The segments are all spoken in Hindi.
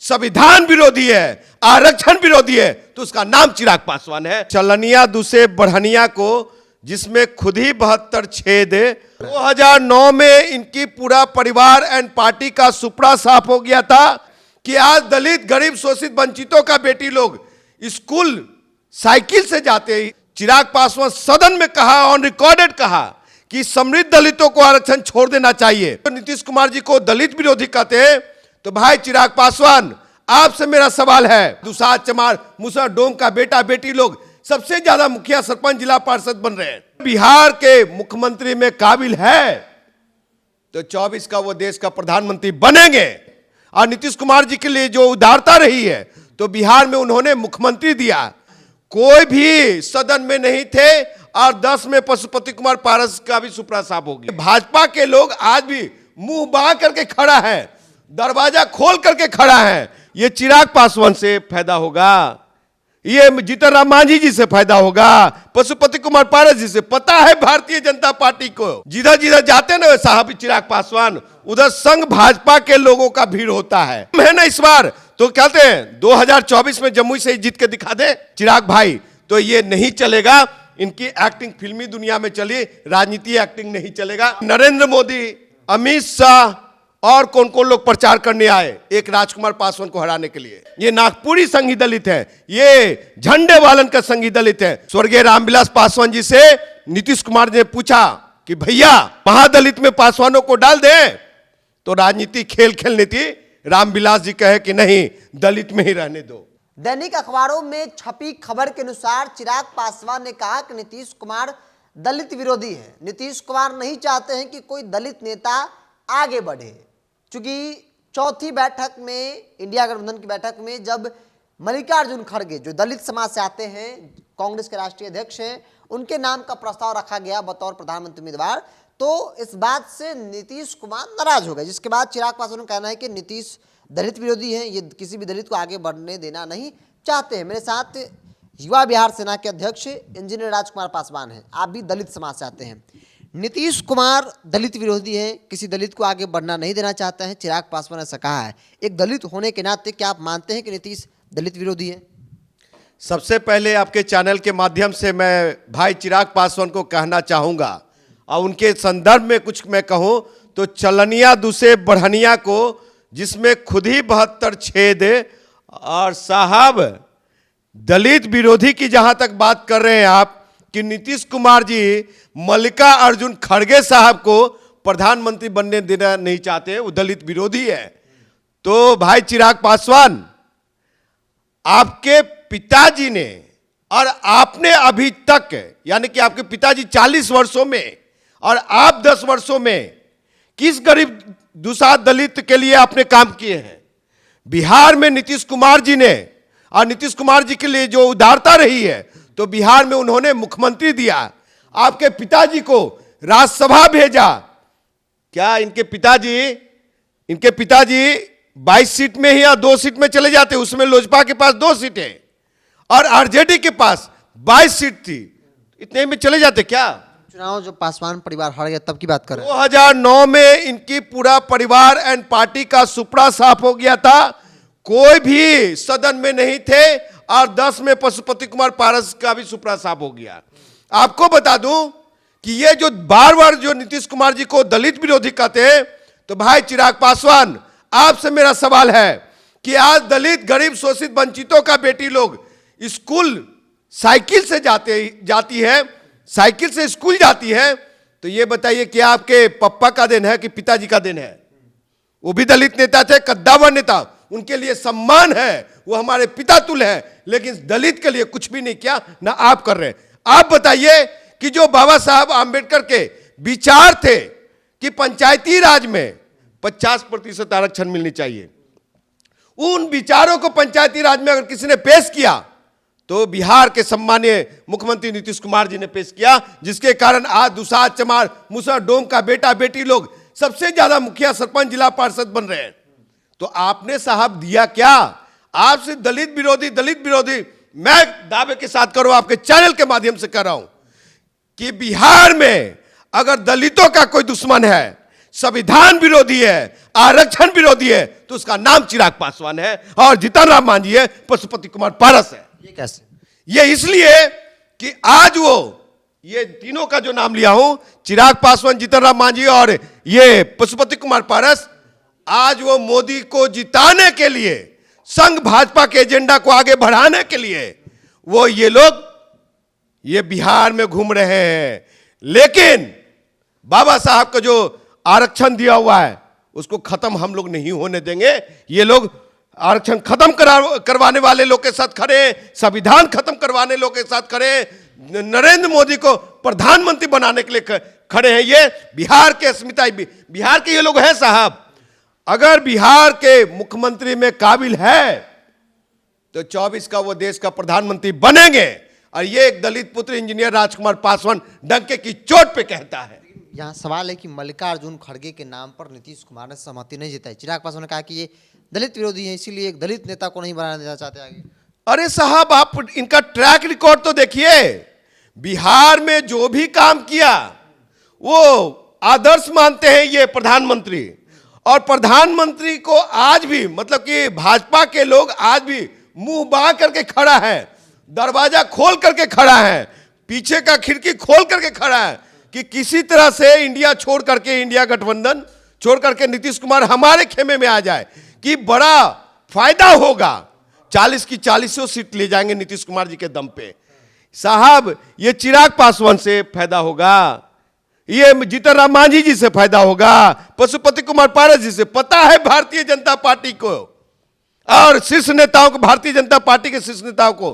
संविधान विरोधी है, आरक्षण विरोधी है, तो उसका नाम चिराग पासवान है। चलनिया दूसरे बढ़निया को जिसमें खुद ही 72 छेद। 2009 में इनकी पूरा परिवार एंड पार्टी का सुपड़ा साफ हो गया था कि आज दलित, गरीब, शोषित, वंचितों का बेटी लोग स्कूल साइकिल से जाते। चिराग पासवान सदन में कहा, ऑन रिकॉर्डेड कहा कि समृद्ध दलितों को आरक्षण छोड़ देना चाहिए। तो नीतीश कुमार जी को दलित विरोधी कहते हैं। तो भाई चिराग पासवान, आपसे मेरा सवाल है, दुसाध, चमार, मुसहर, डोम का बेटा बेटी लोग सबसे ज्यादा मुखिया, सरपंच, जिला पार्षद बन रहे हैं। बिहार के मुख्यमंत्री में काबिल है तो 24 का वो देश का प्रधानमंत्री बनेंगे। और नीतीश कुमार जी के लिए जो उदारता रही है, तो बिहार में उन्होंने मुख्यमंत्री दिया। कोई भी सदन में नहीं थे और 10 में पशुपति कुमार पारस का भी सुपड़ा साफ हो गया। भाजपा के लोग आज भी मुंह बांध करके खड़ा है, दरवाजा खोल करके खड़ा है। ये चिराग पासवान से फायदा होगा, ये जीतन राम मांझी जी से फायदा होगा, पशुपति कुमार पारस जी से। पता है भारतीय जनता पार्टी को, जिधर जिधर जाते ना साहब चिराग पासवान, उधर संघ भाजपा के लोगों का भीड़ होता है ना। इस बार तो कहते हैं 2024 में जमुई से जीत के दिखा दे चिराग भाई, तो ये नहीं चलेगा। इनकी एक्टिंग फिल्मी दुनिया में चली, राजनीति एक्टिंग नहीं चलेगा। नरेंद्र मोदी, अमित शाह और कौन कौन लोग प्रचार करने आए एक राजकुमार पासवान को हराने के लिए। ये नागपुरी संघी दलित है, ये झंडे वालन का संघी दलित है। स्वर्गीय रामविलास पासवान जी से नीतीश कुमार ने पूछा कि भैया महादलित में पासवानों को डाल दें, तो राजनीति खेल खेलनी थी। रामविलास जी कहे कि नहीं, दलित में ही रहने दो। दैनिक अखबारों में छपी खबर के अनुसार चिराग पासवान ने कहा कि नीतीश कुमार दलित विरोधी है। नीतीश कुमार नहीं चाहते हैं कि कोई दलित नेता आगे बढ़े। चूंकि चौथी बैठक में, इंडिया गठबंधन की बैठक में, जब मल्लिकार्जुन खड़गे जो दलित समाज से आते हैं, कांग्रेस के राष्ट्रीय अध्यक्ष हैं, उनके नाम का प्रस्ताव रखा गया बतौर प्रधानमंत्री उम्मीदवार, तो इस बात से नीतीश कुमार नाराज हो गए। जिसके बाद चिराग पासवान का कहना है कि नीतीश दलित विरोधी हैं, ये किसी भी दलित को आगे बढ़ने देना नहीं चाहते हैं। मेरे साथ युवा बिहार सेना के अध्यक्ष इंजीनियर राजकुमार पासवान हैं, आप भी दलित समाज से आते हैं। नीतीश कुमार दलित विरोधी हैं, किसी दलित को आगे बढ़ना नहीं देना चाहते हैं, चिराग पासवान ने ऐसा कहा है। एक दलित होने के नाते क्या आप मानते हैं कि नीतीश दलित विरोधी है? सबसे पहले आपके चैनल के माध्यम से मैं भाई चिराग पासवान को कहना चाहूँगा, और उनके संदर्भ में कुछ मैं कहूँ तो चलनिया दूसरे बढ़निया को जिसमें खुद ही 72 छेद। और साहब दलित विरोधी की जहाँ तक बात कर रहे हैं आप कि नीतीश कुमार जी मल्लिकार्जुन खड़गे साहब को प्रधानमंत्री बनने देना नहीं चाहते, वो दलित विरोधी है। तो भाई चिराग पासवान, आपके पिताजी ने और आपने अभी तक, यानी कि आपके पिताजी 40 वर्षों में और आप 10 वर्षों में किस गरीब दुसाध दलित के लिए आपने काम किए हैं? बिहार में नीतीश कुमार जी ने, और नीतीश कुमार जी के लिए जो उदारता रही है, तो बिहार में उन्होंने मुख्यमंत्री दिया। आपके पिताजी को राज्यसभा भेजा। क्या इनके पिताजी 22 सीट में ही या 2 सीट में चले जाते? उसमें लोजपा के पास 2 सीटें और आरजेडी के पास 22 सीट थी, इतने में चले जाते क्या? चुनाव जो पासवान परिवार हार गया तब की बात कर रहे हैं। 2009 में इनकी पूरा परिवार एंड पार्टी का सुपड़ा साफ हो गया था। कोई भी सदन में नहीं थे और 10 में पशुपति कुमार पारस का भी सुपड़ा साफ हो गया। आपको बता दूं कि ये जो बार बार जो नीतीश कुमार जी को दलित विरोधी कहते हैं, तो भाई चिराग पासवान, आपसे मेरा सवाल है कि आज दलित, गरीब, शोषित, वंचितों का बेटी लोग स्कूल साइकिल से जाती है, साइकिल से स्कूल जाती है, तो ये बताइए कि आपके पप्पा का दिन है कि पिताजी का दिन है? वो भी दलित नेता थे, कद्दावर नेता, उनके लिए सम्मान है, वो हमारे पिता तुल्य है, लेकिन दलित के लिए कुछ भी नहीं किया, ना आप कर रहे हैं। आप बताइए कि जो बाबा साहब आंबेडकर के विचार थे कि पंचायती राज में 50% आरक्षण मिलनी चाहिए, उन विचारों को पंचायती राज में अगर किसी ने पेश किया तो बिहार के सम्मानीय मुख्यमंत्री नीतीश कुमार जी ने पेश किया, जिसके कारण आज दुसाध, चमार, मुसहर, डोम का बेटा बेटी लोग सबसे ज्यादा मुखिया, सरपंच, जिला पार्षद बन रहे हैं। तो आपने साहब दिया क्या? आप सिर्फ दलित विरोधी। मैं दावे के साथ करूं, आपके चैनल के माध्यम से कर रहा हूं कि बिहार में अगर दलितों का कोई दुश्मन है, संविधान विरोधी है, आरक्षण विरोधी है, तो उसका नाम चिराग पासवान है और जीतन राम मांझी है, पशुपति कुमार पारस है। ये कैसे? ये इसलिए कि आज वो ये तीनों का जो नाम लिया हूं, चिराग पासवान, जीतन राम मांझी और ये पशुपति कुमार पारस, आज वो मोदी को जिताने के लिए, संघ भाजपा के एजेंडा को आगे बढ़ाने के लिए वो ये लोग ये बिहार में घूम रहे हैं। लेकिन बाबा साहब का जो आरक्षण दिया हुआ है उसको खत्म हम लोग नहीं होने देंगे। ये लोग आरक्षण खत्म करवाने वाले लोग के साथ खड़े हैं, संविधान खत्म करवाने लोग के साथ खड़े हैं, नरेंद्र मोदी को प्रधानमंत्री बनाने के लिए खड़े हैं। ये बिहार के अस्मिता, बिहार के ये लोग हैं साहब। अगर बिहार के मुख्यमंत्री में काबिल है तो 24 का वो देश का प्रधानमंत्री बनेंगे। और ये एक दलित पुत्र इंजीनियर राजकुमार पासवान डंके की चोट पे कहता है। यहाँ सवाल है कि मल्लिकार्जुन खड़गे के नाम पर नीतीश कुमार ने सहमति नहीं जताई। चिराग पासवान ने कहा कि ये दलित विरोधी है, इसीलिए एक दलित नेता को नहीं बनाना देना चाहते आगे। अरे साहब, आप इनका ट्रैक रिकॉर्ड तो देखिए। बिहार में जो भी काम किया वो आदर्श मानते हैं ये प्रधानमंत्री। और प्रधानमंत्री को आज भी, मतलब कि भाजपा के लोग आज भी मुंह बांध करके खड़ा है, दरवाजा खोल करके खड़ा है, पीछे का खिड़की खोल करके खड़ा है कि किसी तरह से इंडिया छोड़ करके, इंडिया गठबंधन छोड़ करके नीतीश कुमार हमारे खेमे में आ जाए कि बड़ा फायदा होगा। 40 की 40 सीट ले जाएंगे नीतीश कुमार जी के दम पे। साहब, ये चिराग पासवान से फायदा होगा, ये जीतन राम मांझी जी से फायदा होगा, पशुपति कुमार पारस जी से। पता है भारतीय जनता पार्टी को और शीर्ष नेताओं को, भारतीय जनता पार्टी के शीर्ष नेताओं को,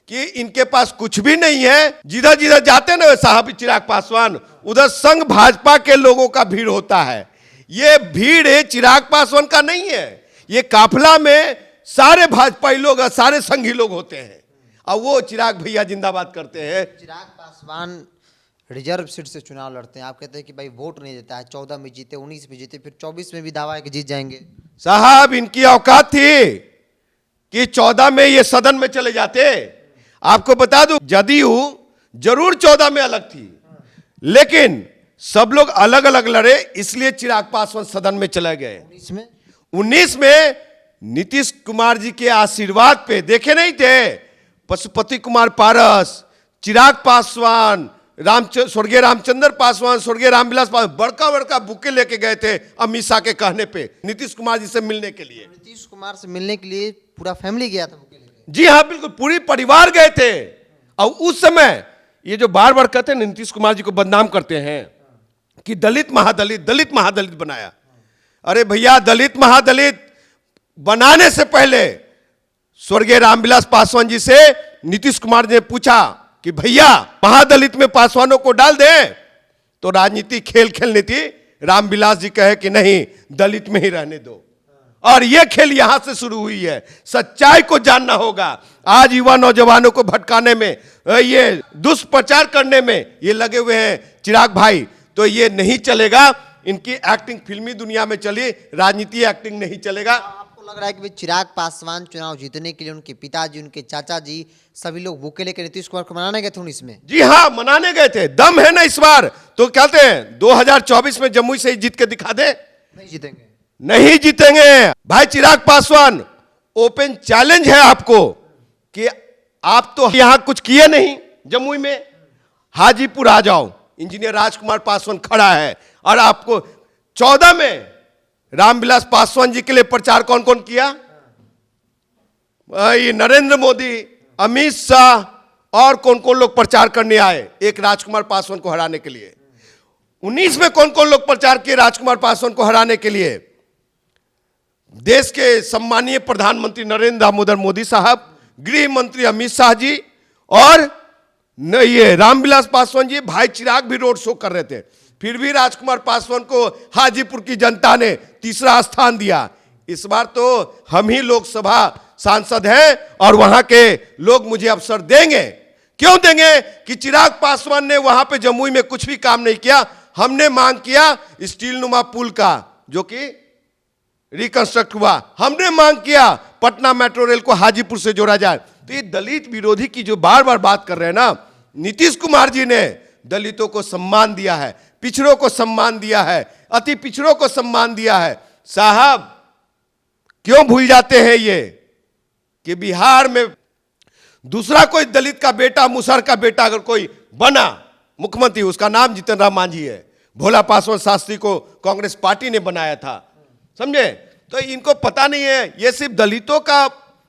कि इनके पास कुछ भी नहीं है। जिधर जिधर जाते ना साहब चिराग पासवान, उधर संघ भाजपा के लोगों का भीड़ होता है। ये भीड़ है चिराग पासवान का नहीं है। ये काफिला में सारे भाजपाई लोग, सारे संघी लोग होते हैं और वो चिराग भैया जिंदाबाद करते हैं। चिराग पासवान रिजर्व सीट से चुनाव लड़ते हैं। आप कहते हैं कि भाई वोट नहीं देता है, 14 में जीते, 19 में जीते, फिर 24 में भी दावा है कि जीत जाएंगे। साहब, इनकी औकात थी कि 14 में ये सदन में चले जाते। आपको बता दूं, जदयू जरूर 14 में अलग थी, लेकिन सब लोग अलग अलग लड़े, इसलिए चिराग पासवान सदन में चले गए। 19 में नीतीश कुमार जी के आशीर्वाद पे देखे नहीं थे, पशुपति कुमार पारस, चिराग पासवान, स्वर्गीय रामचंद्र पासवान, स्वर्गीय रामविलास पासवान बड़का बड़का बुके लेके गए थे अमित शाह के कहने पे नीतीश कुमार जी से मिलने के लिए। नीतीश कुमार से मिलने के लिए पूरा फैमिली गया था बुके लेके? जी हाँ, बिल्कुल, पूरी परिवार गए थे। और उस समय ये जो बार बार कहते हैं नीतीश कुमार जी को बदनाम करते हैं कि दलित महादलित, दलित महादलित बनाया। अरे भैया, दलित महादलित बनाने से पहले स्वर्गीय रामविलास पासवान जी से नीतीश कुमार ने पूछा कि भैया महादलित में पासवानों को डाल दें, तो राजनीति खेल खेलनी थी। रामविलास जी कहे कि नहीं, दलित में ही रहने दो। और यह खेल यहां से शुरू हुई है। सच्चाई को जानना होगा। आज युवा नौजवानों को भटकाने में, ये दुष्प्रचार करने में ये लगे हुए हैं चिराग भाई, तो ये नहीं चलेगा। इनकी एक्टिंग फिल्मी दुनिया में चली, राजनीति एक्टिंग नहीं चलेगा। आपको लग रहा है कि चिराग पासवान चुनाव जीतने के लिए उनके पिताजी, उनके चाचा जी, सभी लोग बुके लेकर नीतीश कुमार को मनाने गए थे 19 में? जी हाँ, मनाने गए थे। दम है ना इस बार, तो कहते हैं 2024 में जमुई से ही जीत के दिखा दे। नहीं जीतेंगे, नहीं जीतेंगे भाई। चिराग पासवान, ओपन चैलेंज है आपको कि आप तो यहां कुछ किए नहीं, जमुई में, हाजीपुर आ जाओ। इंजीनियर राजकुमार पासवान खड़ा है और आपको 14 में रामविलास पासवान जी के लिए प्रचार कौन कौन किया? ये नरेंद्र मोदी, अमित शाह और कौन कौन लोग प्रचार करने आए एक राजकुमार पासवान को हराने के लिए। 19 में कौन कौन लोग प्रचार किए राजकुमार पासवान को हराने के लिए? देश के सम्मानीय प्रधानमंत्री नरेंद्र दामोदर मोदी साहब, गृह मंत्री अमित शाह जी और ये रामविलास पासवान जी। भाई चिराग भी रोड शो कर रहे थे, फिर भी राजकुमार पासवान को हाजीपुर की जनता ने तीसरा स्थान दिया। इस बार तो हम ही लोकसभा सांसद हैं और वहां के लोग मुझे अवसर देंगे। क्यों देंगे? कि चिराग पासवान ने वहां पे जमुई में कुछ भी काम नहीं किया। हमने मांग किया स्टील नुमा पुल का, जो कि रिकंस्ट्रक्ट हुआ। हमने मांग किया पटना मेट्रो रेल को हाजीपुर से जोड़ा जाए। तो ये दलित विरोधी की जो बार बार बात कर रहे हैं ना, नीतीश कुमार जी ने दलितों को सम्मान दिया है, पिछड़ों को सम्मान दिया है, अति पिछड़ों को सम्मान दिया है। साहब क्यों भूल जाते हैं ये कि बिहार में दूसरा कोई दलित का बेटा, मुसहर का बेटा अगर कोई बना मुख्यमंत्री, उसका नाम जीतन राम मांझी है। भोला पासवान शास्त्री को कांग्रेस पार्टी ने बनाया था, समझे। तो इनको पता नहीं है, ये सिर्फ दलितों का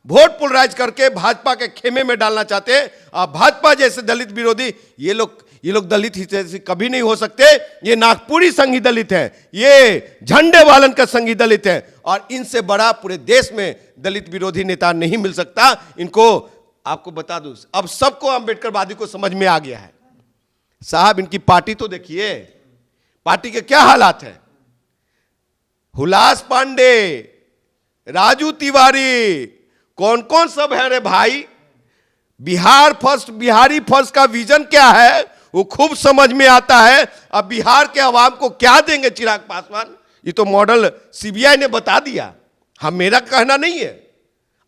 वोट पोलराइज करके भाजपा के खेमे में डालना चाहते हैं। और भाजपा जैसे दलित विरोधी ये लोग दलित ही कभी नहीं हो सकते। ये नागपुरी संघी दलित है, ये झंडे वालन का संघी दलित है, और इनसे बड़ा पूरे देश में दलित विरोधी नेता नहीं मिल सकता। इनको आपको बता दूं, अब सबको अंबेडकरवादी को समझ में आ गया है। साहब इनकी पार्टी तो देखिए, पार्टी के क्या हालात है। हुलास पांडे, राजू तिवारी, कौन कौन सब है रे भाई। बिहार फर्स्ट, बिहारी फर्स्ट का विजन क्या है वो खूब समझ में आता है। अब बिहार के अवाम को क्या देंगे चिराग पासवान, ये तो मॉडल सीबीआई ने बता दिया। हम, मेरा कहना नहीं है,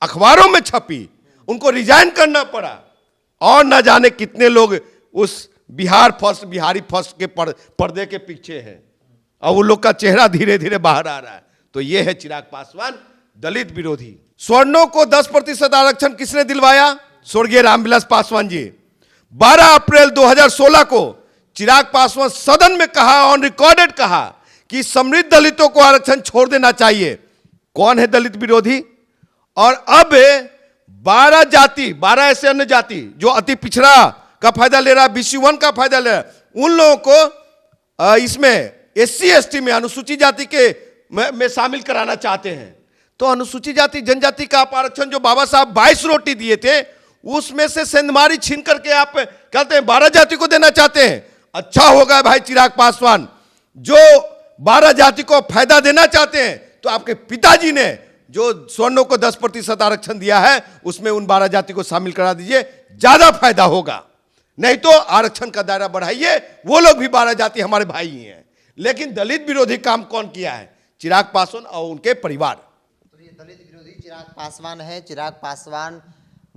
अखबारों में छपी, उनको रिजाइन करना पड़ा। और न जाने कितने लोग उस बिहार फर्स्ट, बिहारी फर्स्ट के पर्दे के पीछे हैं, और वो लोग का चेहरा धीरे धीरे बाहर आ रहा है। तो ये है चिराग पासवान, दलित विरोधी। स्वर्णों को 10% आरक्षण किसने दिलवाया? स्वर्गीय रामविलास पासवान जी। 12 अप्रैल 2016 को चिराग पासवान सदन में कहा, ऑन रिकॉर्डेड कहा कि समृद्ध दलितों को आरक्षण छोड़ देना चाहिए। कौन है दलित विरोधी? और अब 12 जाति, 12 ऐसे अन्य जाति जो अति पिछड़ा का फायदा ले रहा है, BC1 का फायदा ले रहा है, उन लोगों को इसमें SC ST में, अनुसूचित जाति के में शामिल कराना चाहते हैं। तो अनुसूचित जाति जनजाति का आप आरक्षण जो बाबा साहब 22 रोटी दिए थे, उसमें से सेंधमारी छीन करके आप कहते हैं 12 जाति को देना चाहते हैं। अच्छा होगा भाई चिराग पासवान, जो 12 जाति को फायदा देना चाहते हैं, तो आपके पिताजी ने जो स्वर्णों को 10% आरक्षण दिया है, उसमें उन 12 जाति को शामिल करा दीजिए, ज्यादा फायदा होगा। नहीं तो आरक्षण का दायरा बढ़ाइए, वो लोग भी 12 जाति हमारे भाई ही हैं। लेकिन दलित विरोधी काम कौन किया है? चिराग पासवान और उनके परिवार। तो ये दलित विरोधी चिराग पासवान है। चिराग पासवान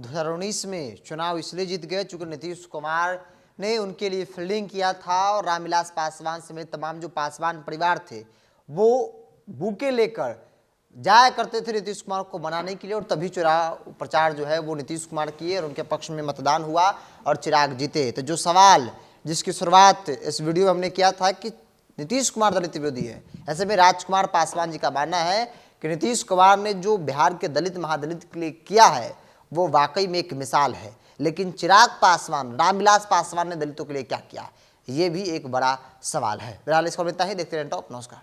2019 में चुनाव इसलिए जीत गए चूंकि नीतीश कुमार ने उनके लिए फील्डिंग किया था, और रामविलास पासवान समेत तमाम जो पासवान परिवार थे वो बुके लेकर जाया करते थे नीतीश कुमार को मनाने के लिए। और तभी चुनाव प्रचार जो है वो नीतीश कुमार किए और उनके पक्ष में मतदान हुआ और चिराग जीते। तो जो सवाल जिसकी शुरुआत इस वीडियो में हमने किया था कि नीतीश कुमार दलित विरोधी है, ऐसे में राजकुमार पासवान जी का मानना है कि नीतीश कुमार ने जो बिहार के दलित महादलित के लिए किया है वो वाकई में एक मिसाल है। लेकिन चिराग पासवान, रामविलास पासवान ने दलितों के लिए क्या किया, ये भी एक बड़ा सवाल है। फिलहाल इसको इतना ही, देखते रहें टॉप। नमस्कार।